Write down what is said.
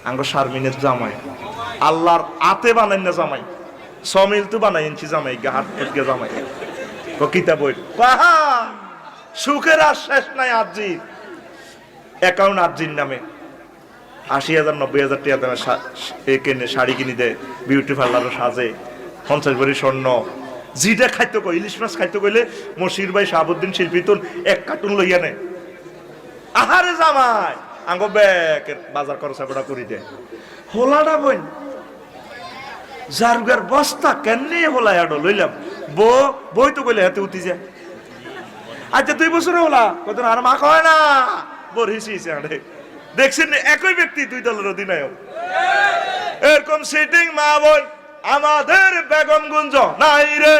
আঙ্গ শারমিনের জামাই আল্লাহর আতে বানাই না জামাই সমিল তো বানাই ইঞ্চি জামাই হাত ফুটকে জামাই কিতাব বাহা সুখের আর শেষ নাই। আরজি অ্যাকাউন্ট আরজির নামে ৮০,০০০ ৯০,০০০ টাকা দামে কেনে শাড়ি কিনি দেয়, বিউটি পার্লারও সাজে, ৫০ ভরি স্বর্ণ। জিটা খাইতে কই ইলিশ মাছ খাইতে কইলে মশির ভাই শাহাবুদ্দিন শিল্পী তো ১ কার্টুন লইয়া নেয়। আহারে জামাই আঙ্গ ব্যাকের বাজার খরচা বড়া করি দেয়। হোলাটা বই জারুগার বস্তা কেমনি হোলাই আডো লইলাম বই তো কইলে হাতে উঠি যায়। আচ্ছা ২ বছরে হোলা কত আর মা কয় না বর হিসিছে আরে দেখছেন একই ব্যক্তি ২ দলের অধিনায়ক। এরকম সিটিং মা বোন আমাদের বেগমগঞ্জ নাই রে।